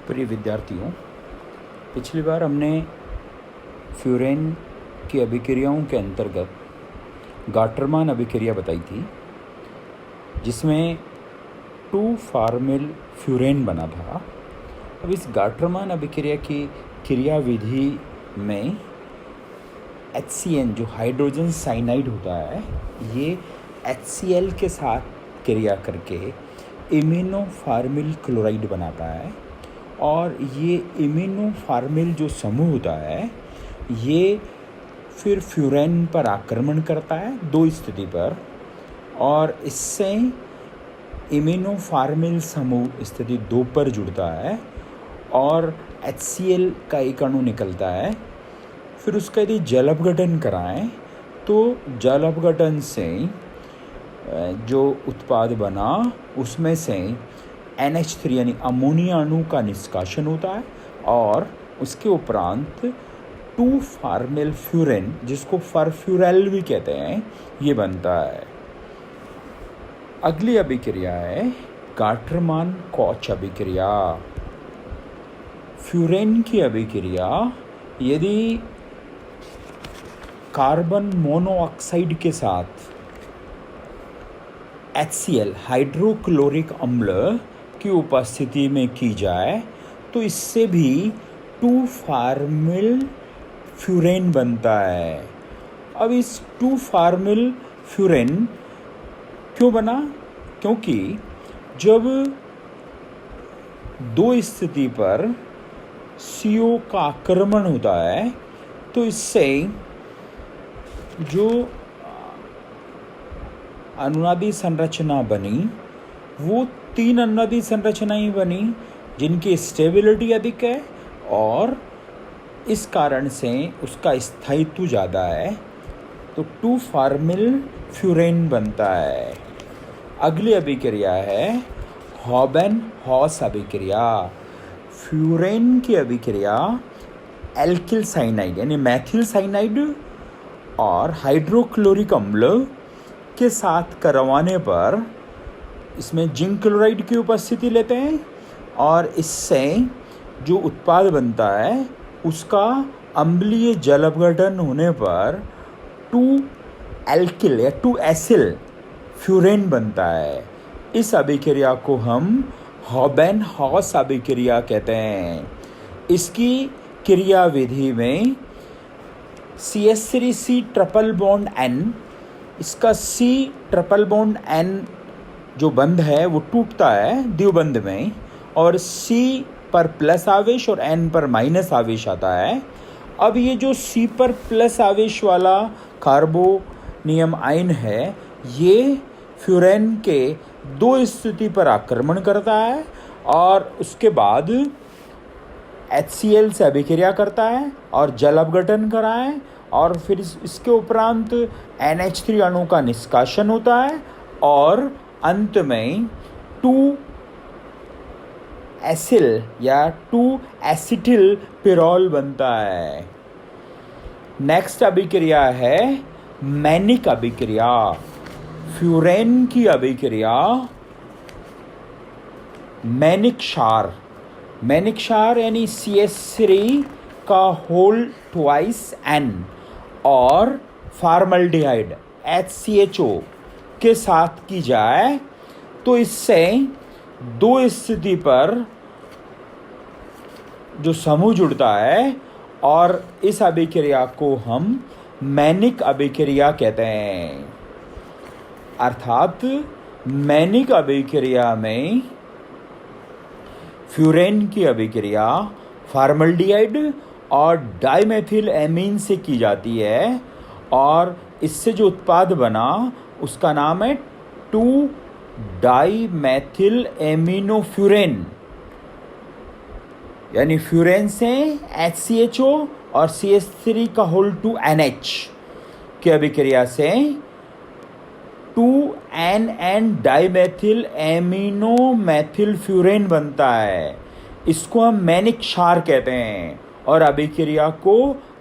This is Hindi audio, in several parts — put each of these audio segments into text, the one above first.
प्रिय विद्यार्थियों, पिछली बार हमने फ्यूरेन की अभिक्रियाओं के अंतर्गत गाटरमान अभिक्रिया बताई थी, जिसमें 2 फॉर्मिल फ्यूरेन बना था। अब इस गाटरमान अभिक्रिया की क्रियाविधि में HCN जो हाइड्रोजन साइनाइड होता है, ये HCl के साथ क्रिया करके इम्यूनोफॉर्मिल क्लोराइड बनाता है। और ये इम्यूनोफॉर्मिल जो समूह होता है, ये फिर फ्यूरेन पर आक्रमण करता है 2 स्थिति पर, और इससे इम्यूनोफॉर्मिल समूह स्थिति 2 पर जुड़ता है और HCl का एक अणु निकलता है। फिर उसका यदि जल अपघटन कराएं तो जल अपघटन से जो उत्पाद बना उसमें से NH3 यानी अमोनिया अणु का निष्कासन होता है और उसके उपरांत 2 फॉर्मिल फ्यूरेन, जिसको फरफ्यूरेल भी कहते हैं, ये बनता है। अगली अभिक्रिया है गाटरमान कॉच अभिक्रिया। फ्यूरेन की अभिक्रिया यदि कार्बन मोनोऑक्साइड के साथ HCl हाइड्रोक्लोरिक अम्ल की उपस्थिति में की जाए तो इससे भी 2 फॉर्मिल फ्यूरेन बनता है। अब इस 2 फॉर्मिल फ्यूरेन क्यों बना? क्योंकि जब 2 स्थिति पर CO का आक्रमण होता है तो इससे जो अनुनादी संरचना बनी वो 3 अनुनादी संरचनाएं बनी जिनकी स्टेबिलिटी अधिक है और इस कारण से उसका स्थायित्व ज़्यादा है, तो 2 फॉर्मिल फ्यूरेन बनता है। अगली अभिक्रिया है हॉबेन-हॉस अभिक्रिया। फ्यूरेन की अभिक्रिया एल्किल साइनाइड यानी मैथिल साइनाइड और हाइड्रोक्लोरिक अम्ल के साथ करवाने पर इसमें जिंक क्लोराइड की उपस्थिति लेते हैं और इससे जो उत्पाद बनता है उसका अम्लीय जल अपघटन होने पर 2 एल्किल या 2 एसिल फ्यूरेन बनता है। इस अभिक्रिया को हम हॉबेन-हॉस अभिक्रिया कहते हैं। इसकी क्रियाविधि में CH3C ट्रिपल बॉन्ड N, इसका C ट्रिपल बॉन्ड N जो बंध है वो टूटता है द्विबंध में और C पर प्लस आवेश और N पर माइनस आवेश आता है। अब ये जो C पर प्लस आवेश वाला कार्बोनियम आयन है, ये फ्यूरेन के 2 स्थिति पर आक्रमण करता है और उसके बाद HCl से अभिक्रिया करता है और जल अपघटन कराए और फिर इसके उपरांत NH3 अणु का निष्कासन होता है और अंत में 2 एसिल या 2 एसिटिल पिरोल बनता है। नेक्स्ट अभिक्रिया है मैनिक अभिक्रिया। फ्यूरेन की अभिक्रिया मैनिक क्षार यानी CH3 का होल ट्वाइस N और फॉर्मल्डिहाइड HCHO के साथ की जाए तो इससे 2 स्थिति पर जो समूह जुड़ता है और इस अभिक्रिया को हम मैनिक अभिक्रिया कहते हैं। अर्थात मैनिक अभिक्रिया में फ्यूरेन की अभिक्रिया फॉर्मल्डिहाइड और डाइमेथिल एमीन से की जाती है और इससे जो उत्पाद बना उसका नाम है 2 डाइमेथिल एमिनोफ्यूरेन। यानी फ्यूरेन से HCHO और CH3 का होल 2 NH की अभिक्रिया से 2NN डाइमेथिल एमिनोमेथिल फ्यूरेन बनता है। इसको हम मैनिक क्षार कहते हैं और अभिक्रिया को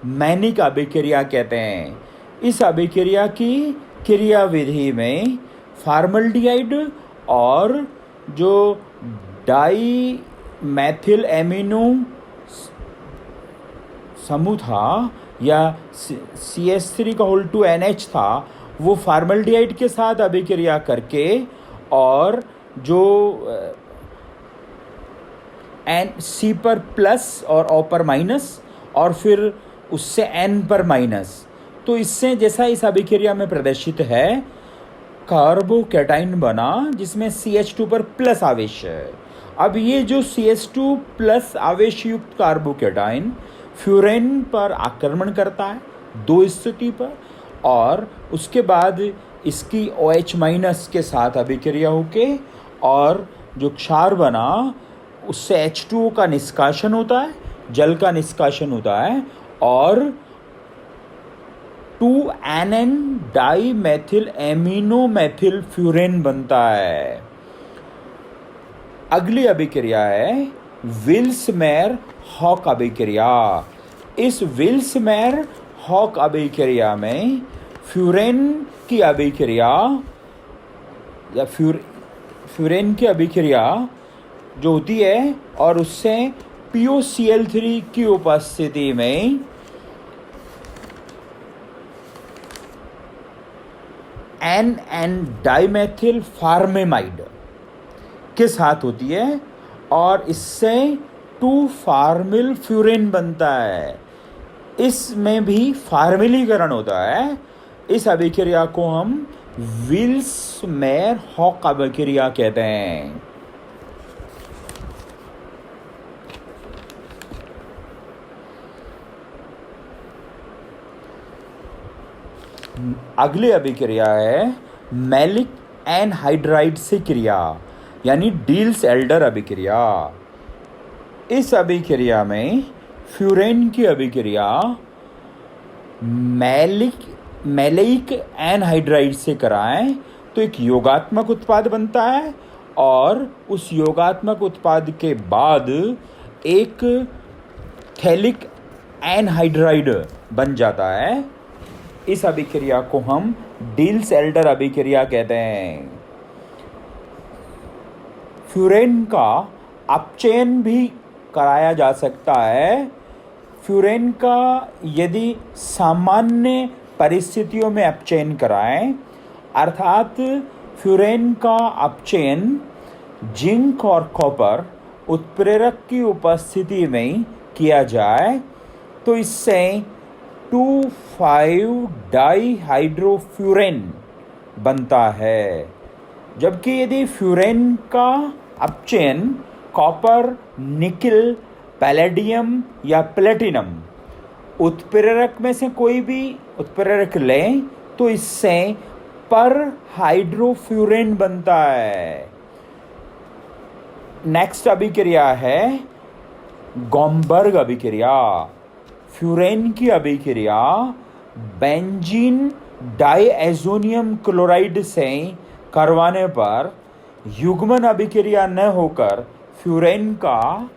मैनिक अभिक्रिया कहते हैं। इस अभिक्रिया की क्रियाविधि में फॉर्मल्डिहाइड और जो डाई मैथिल एमिनो समूह था या CH3 का होल टू NH था, वो फार्मल्डिहाइड के साथ अभिक्रिया करके और जो C पर प्लस और O पर माइनस और फिर उससे N पर माइनस, तो इससे जैसा इस अभिक्रिया में प्रदर्शित है कार्बोकैटाइन बना जिसमें CH2 पर प्लस आवेश है। अब ये जो CH2 प्लस आवेश युक्त कार्बोकैटाइन फ्यूरेन पर आक्रमण करता है 2 स्थिति पर, और उसके बाद इसकी OH माइनस के साथ अभिक्रिया होके और जो क्षार बना उससे H2O का निष्कासन होता है, जल का निष्कासन होता है और 2NN dimethyl amino Maithil furan बनता है। अगली अभिक्रिया है विल्समेयर हॉक अभिक्रिया। इस विल्समेयर हॉक अभिक्रिया में फ्यूरेन की अभिक्रिया या फ्यूरेन की अभिक्रिया जो होती है और उससे POCl3 की उपस्थिति में NN डाईमेथिल फार्मेमाइड के साथ होती है और इससे 2-फार्मिल फ्यूरेन बनता है। इसमें भी फार्मिलीकरण होता है। इस अभिक्रिया को हम विल्समेयर हॉक अभिक्रिया कहते हैं। अगली अभिक्रिया है मैलिक एनहाइड्राइड से क्रिया यानी डील्स एल्डर अभिक्रिया। इस अभिक्रिया में फ्यूरेन की अभिक्रिया मैलिक एनहाइड्राइड से कराएं तो एक योगात्मक उत्पाद बनता है और उस योगात्मक उत्पाद के बाद एक थैलिक एनहाइड्राइड बन जाता है। इस अभिक्रिया को हम डील्स एल्डर अभिक्रिया कहते हैं। फ्यूरेन का अपचयन भी कराया जा सकता है। फ्यूरेन का यदि सामान्य परिस्थितियों में अपचयन कराएं, अर्थात फ्यूरेन का अपचयन जिंक और कॉपर उत्प्रेरक की उपस्थिति में किया जाए तो इससे 2,5-डाईहाइड्रोफ्यूरेन बनता है। जबकि यदि फ्यूरेन का अपचयन कॉपर, निकिल, पैलेडियम या प्लेटिनम उत्प्रेरक में से कोई भी उत्प्रेरक लें तो इससे पर हाइड्रोफ्यूरेन बनता है। नेक्स्ट अभिक्रिया है गॉम्बर्ग अभिक्रिया। फ्यूरेन की अभिक्रिया बेंजीन डाईएजोनियम क्लोराइड से करवाने पर युग्मन अभिक्रिया न होकर फ्यूरेन का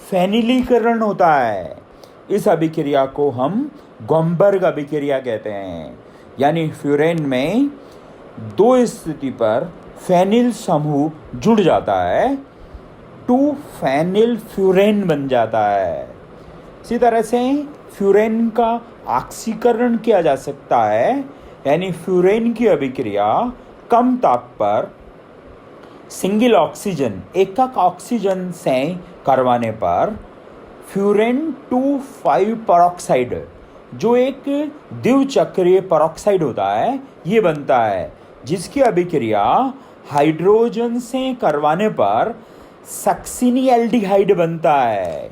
फेनिलीकरण होता है। इस अभिक्रिया को हम गॉम्बर्ग अभिक्रिया कहते हैं। यानी फ्यूरेन में 2 स्थिति पर फेनिल समूह जुड़ जाता है, 2-फेनिल फ्यूरेन बन जाता है। इसी तरह से फ्यूरेन का ऑक्सीकरण किया जा सकता है, यानी फ्यूरेन की अभिक्रिया कम ताप पर सिंगल ऑक्सीजन एकक ऑक्सीजन से करवाने पर फ्यूरेन 2,5 परऑक्साइड जो एक द्विचक्रीय परऑक्साइड होता है ये बनता है, जिसकी अभिक्रिया हाइड्रोजन से करवाने पर सक्सिनिएल्डिहाइड बनता है।